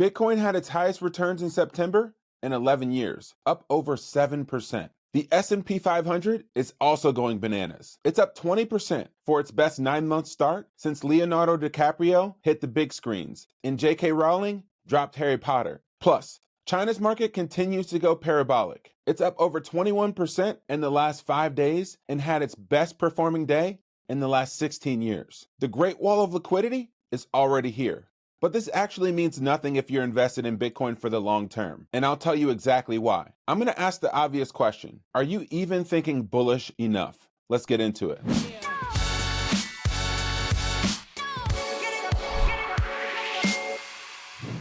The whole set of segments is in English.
Bitcoin had its highest returns in September in 11 years, up over 7%. The S&P 500 is also going bananas. It's up 20% for its best 9-month start since Leonardo DiCaprio hit the big screens and J.K. Rowling dropped Harry Potter. Plus, China's market continues to go parabolic. It's up over 21% in the last 5 days and had its best performing day in the last 16 years. The Great Wall of Liquidity is already here. But this actually means nothing if you're invested in Bitcoin for the long term. And I'll tell you exactly why. I'm going to ask the obvious question. Are you even thinking bullish enough? Let's get into it.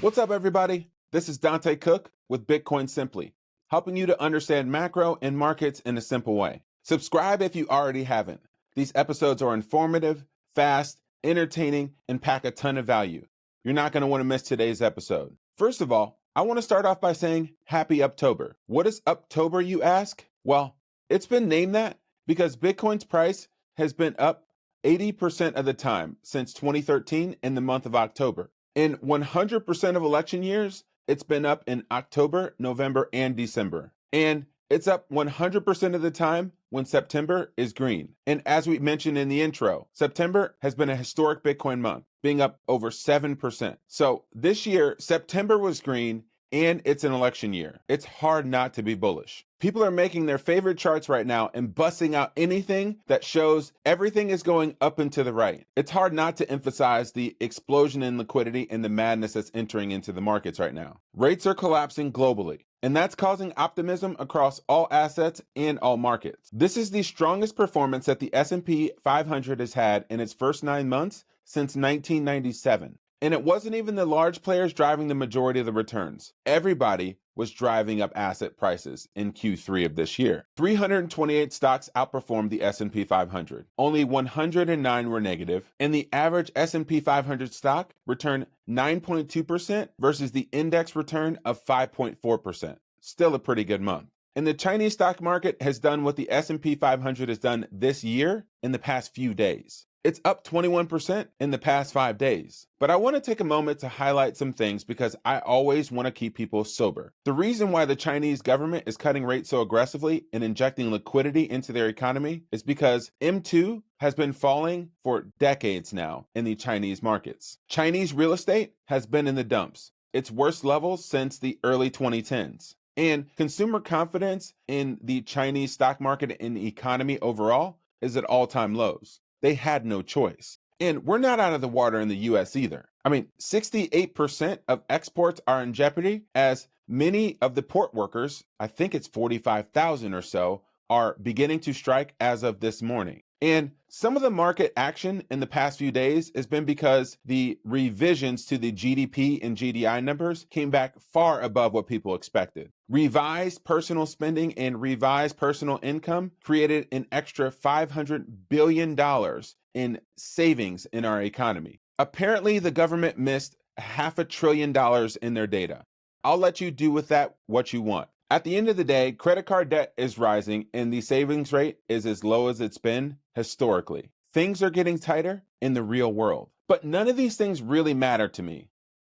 What's up, everybody? This is Dante Cook with Bitcoin Simply, helping you to understand macro and markets in a simple way. Subscribe if you already haven't. These episodes are informative, fast, entertaining, and pack a ton of value. You're not going to want to miss today's episode. First of all, I want to start off by saying Happy Uptober. What is Uptober, you ask? Well, it's been named that because Bitcoin's price has been up 80% of the time since 2013 in the month of October. In 100% of election years, it's been up in October, November, and December. And it's up 100% of the time when September is green. And as we mentioned in the intro, September has been a historic Bitcoin month, being up over 7%. So this year, September was green and it's an election year. It's hard not to be bullish. People are making their favorite charts right now and busting out anything that shows everything is going up and to the right. It's hard not to emphasize the explosion in liquidity and the madness that's entering into the markets right now. Rates are collapsing globally, and that's causing optimism across all assets and all markets. This is the strongest performance that the S&P 500 has had in its first 9 months since 1997. And it wasn't even the large players driving the majority of the returns. Everybody was driving up asset prices in Q3 of this year. 328 stocks outperformed the S&P 500. Only 109 were negative, and the average S&P 500 stock returned 9.2% versus the index return of 5.4%. Still a pretty good month. And the Chinese stock market has done what the S&P 500 has done this year in the past few days. It's up 21% in the past 5 days. But I want to take a moment to highlight some things because I always want to keep people sober. The reason why the Chinese government is cutting rates so aggressively and injecting liquidity into their economy is because M2 has been falling for decades now in the Chinese markets. Chinese real estate has been in the dumps, its worst levels since the early 2010s. And consumer confidence in the Chinese stock market and the economy overall is at all-time lows. They had no choice. And we're not out of the water in the US either. 68% of exports are in jeopardy as many of the port workers, I think it's 45,000 or so, are beginning to strike as of this morning. And some of the market action in the past few days has been because the revisions to the GDP and GDI numbers came back far above what people expected. Revised personal spending and revised personal income created an extra $500 billion in savings in our economy. Apparently, the government missed $500 billion in their data. I'll let you do with that what you want. At the end of the day, credit card debt is rising and the savings rate is as low as it's been historically. Things are getting tighter in the real world. But none of these things really matter to me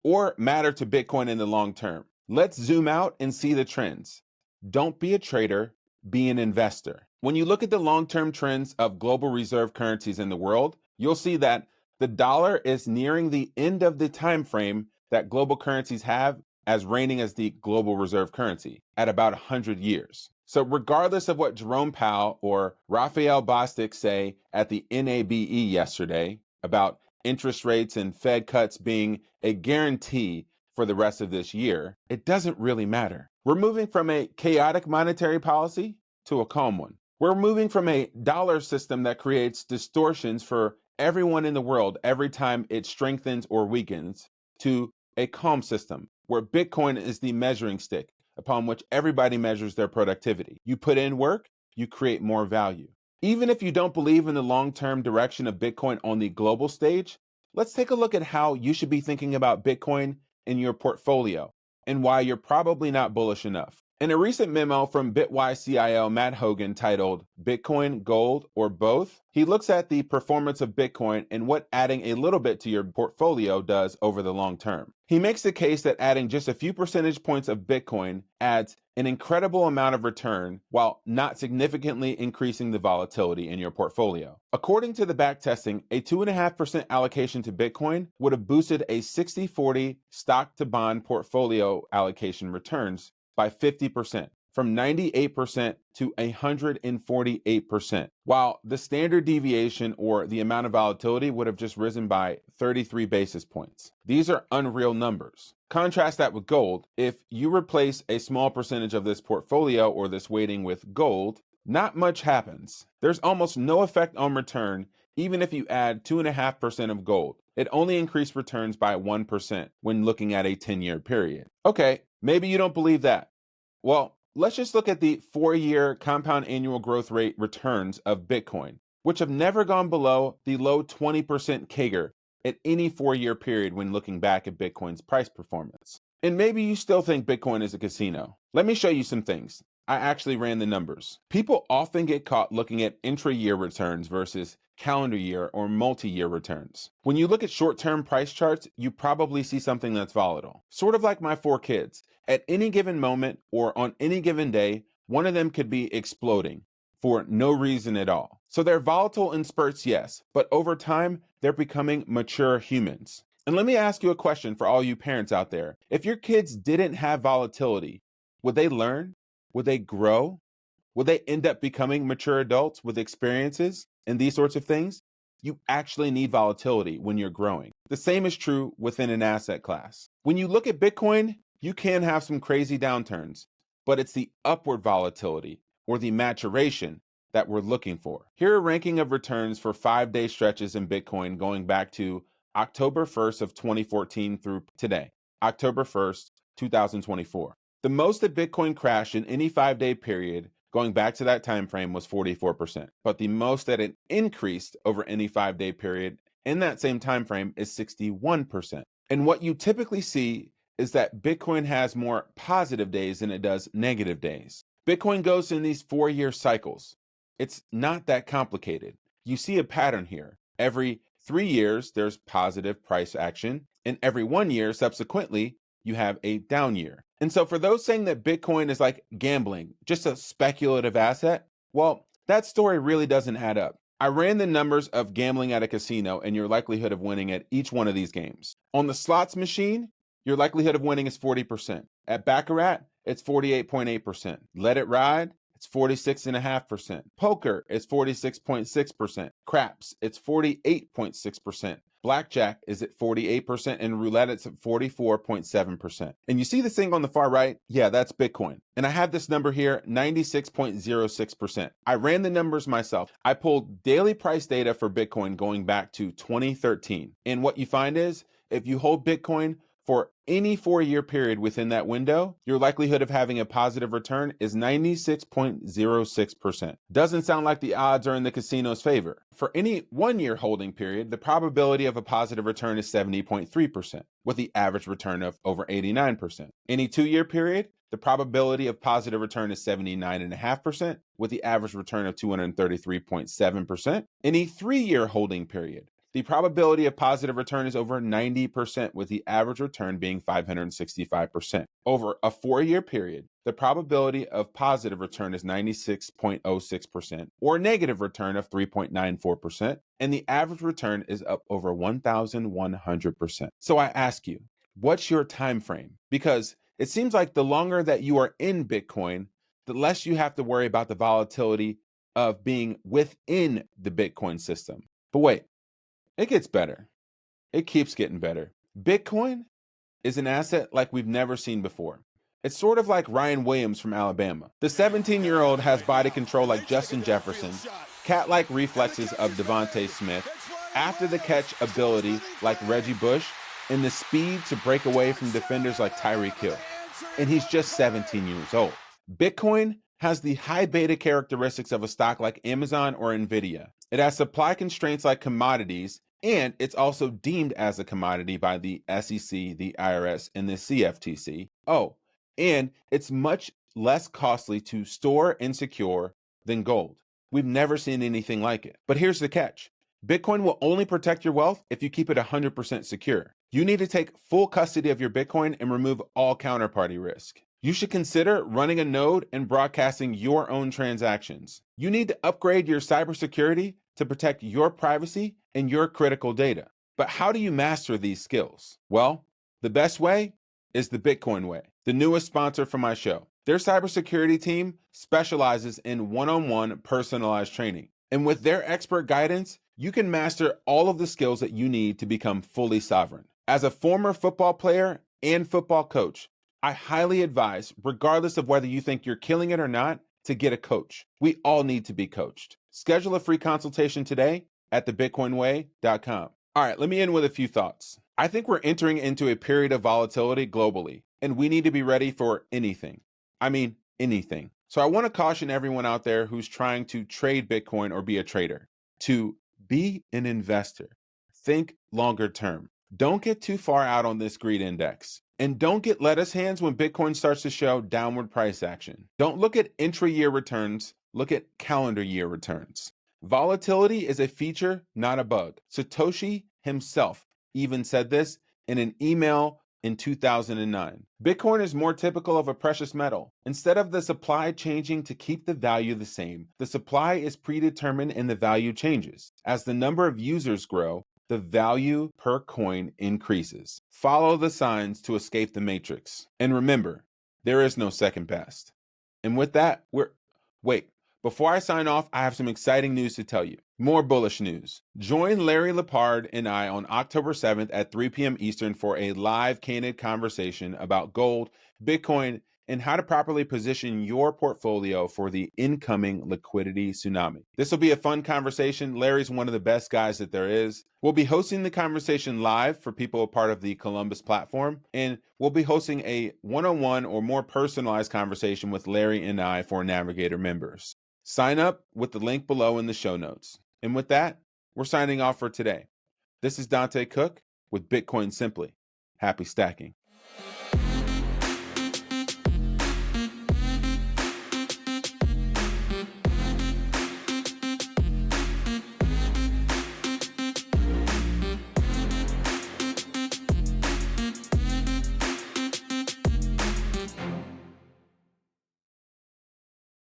or matter to Bitcoin in the long term. Let's zoom out and see the trends. Don't be a trader, be an investor. When you look at the long-term trends of global reserve currencies in the world, you'll see that the dollar is nearing the end of the time frame that global currencies have as reigning as the global reserve currency at about 100 years. So regardless of what Jerome Powell or Raphael Bostic say at the NABE yesterday about interest rates and Fed cuts being a guarantee for the rest of this year, it doesn't really matter. We're moving from a chaotic monetary policy to a calm one. We're moving from a dollar system that creates distortions for everyone in the world every time it strengthens or weakens to a calm system where Bitcoin is the measuring stick upon which everybody measures their productivity. You put in work, you create more value. Even if you don't believe in the long-term direction of Bitcoin on the global stage, let's take a look at how you should be thinking about Bitcoin in your portfolio and why you're probably not bullish enough. In a recent memo from Bitwise CIO Matt Hogan titled Bitcoin, Gold, or Both, he looks at the performance of Bitcoin and what adding a little bit to your portfolio does over the long term. He makes the case that adding just a few percentage points of Bitcoin adds an incredible amount of return while not significantly increasing the volatility in your portfolio. According to the backtesting, a 2.5% allocation to Bitcoin would have boosted a 60-40 stock to bond portfolio allocation returns by 50%, from 98% to 148%, while the standard deviation or the amount of volatility would have just risen by 33 basis points. These are unreal numbers. Contrast that with gold. If you replace a small percentage of this portfolio or this weighting with gold, not much happens. There's almost no effect on return, even if you add 2.5% of gold. It only increased returns by 1% when looking at a 10-year period. Okay, maybe you don't believe that. Well, let's just look at the 4-year compound annual growth rate returns of Bitcoin, which have never gone below the low 20% CAGR at any 4-year period when looking back at Bitcoin's price performance. And maybe you still think Bitcoin is a casino. Let me show you some things. I actually ran the numbers. People often get caught looking at intra-year returns versus calendar year or multi-year returns. When you look at short-term price charts, you probably see something that's volatile. Sort of like my 4 kids. At any given moment or on any given day, one of them could be exploding for no reason at all. So they're volatile in spurts, yes, but over time, they're becoming mature humans. And let me ask you a question for all you parents out there. If your kids didn't have volatility, would they learn? Would they grow? Would they end up becoming mature adults with experiences and these sorts of things? You actually need volatility when you're growing. The same is true within an asset class. When you look at Bitcoin, you can have some crazy downturns, but it's the upward volatility or the maturation that we're looking for. Here are a ranking of returns for 5-day stretches in Bitcoin going back to October 1st of 2014 through today, October 1st, 2024. The most that Bitcoin crashed in any 5-day period going back to that time frame was 44%, but the most that it increased over any 5-day period in that same time frame is 61%. And what you typically see is that Bitcoin has more positive days than it does negative days. Bitcoin goes in these 4-year cycles. It's not that complicated. You see a pattern here. Every 3 years, there's positive price action, and every 1 year subsequently, you have a down year. And so for those saying that Bitcoin is like gambling, just a speculative asset, well, that story really doesn't add up. I ran the numbers of gambling at a casino and your likelihood of winning at each one of these games. On the slots machine, your likelihood of winning is 40%. At Baccarat, it's 48.8%. Let It Ride, it's 46.5%. Poker, it's 46.6%. Craps, it's 48.6%. Blackjack is at 48%, and roulette it's at 44.7%. And you see this thing on the far right? Yeah, that's Bitcoin. And I have this number here, 96.06%. I ran the numbers myself. I pulled daily price data for Bitcoin going back to 2013. And what you find is, if you hold Bitcoin for any 4-year period within that window, your likelihood of having a positive return is 96.06%. Doesn't sound like the odds are in the casino's favor. For any 1-year holding period, the probability of a positive return is 70.3%, with the average return of over 89%. Any 2-year period, the probability of positive return is 79.5%, with the average return of 233.7%. Any 3-year holding period, the probability of positive return is over 90%, with the average return being 565%. Over a 4-year period, the probability of positive return is 96.06%, or negative return of 3.94%, and the average return is up over 1,100%. So I ask you, what's your time frame? Because it seems like the longer that you are in Bitcoin, the less you have to worry about the volatility of being within the Bitcoin system. But wait, it gets better. It keeps getting better. Bitcoin is an asset like we've never seen before. It's sort of like Ryan Williams from Alabama. The 17-year-old has body control like Justin Jefferson, cat-like reflexes of Devontae Smith, after-the-catch ability like Reggie Bush, and the speed to break away from defenders like Tyreek Hill. And he's just 17 years old. Bitcoin has the high beta characteristics of a stock like Amazon or Nvidia. It has supply constraints like commodities, and it's also deemed as a commodity by the SEC, the IRS, and the CFTC. Oh, and it's much less costly to store and secure than gold. We've never seen anything like it. But here's the catch. Bitcoin will only protect your wealth if you keep it 100% secure. You need to take full custody of your Bitcoin and remove all counterparty risk. You should consider running a node and broadcasting your own transactions. You need to upgrade your cybersecurity to protect your privacy and your critical data. But how do you master these skills? Well, the best way is the Bitcoin Way, the newest sponsor for my show. Their cybersecurity team specializes in one-on-one personalized training. And with their expert guidance, you can master all of the skills that you need to become fully sovereign. As a former football player and football coach, I highly advise, regardless of whether you think you're killing it or not, to get a coach. We all need to be coached. Schedule a free consultation today at thebitcoinway.com. All right, let me end with a few thoughts. I think we're entering into a period of volatility globally, and we need to be ready for anything. I mean, anything. So I want to caution everyone out there who's trying to trade Bitcoin or be a trader to be an investor. Think longer term. Don't get too far out on this greed index. And don't get lettuce hands when Bitcoin starts to show downward price action. Don't look at intra-year returns, look at calendar year returns. Volatility is a feature, not a bug. Satoshi himself even said this in an email in 2009. Bitcoin is more typical of a precious metal. Instead of the supply changing to keep the value the same, the supply is predetermined and the value changes. As the number of users grow, the value per coin increases. Follow the signs to escape the matrix. And remember, there is no second best. And with that, wait, before I sign off, I have some exciting news to tell you. More bullish news. Join Larry Lepard and I on October 7th at 3 p.m. Eastern for a live candid conversation about gold, Bitcoin, and how to properly position your portfolio for the incoming liquidity tsunami. This will be a fun conversation. Larry's one of the best guys that there is. We'll be hosting the conversation live for people a part of the Columbus platform, and we'll be hosting a one-on-one or more personalized conversation with Larry and I for Navigator members. Sign up with the link below in the show notes. And with that, we're signing off for today. This is Dante Cook with Bitcoin Simply. Happy stacking.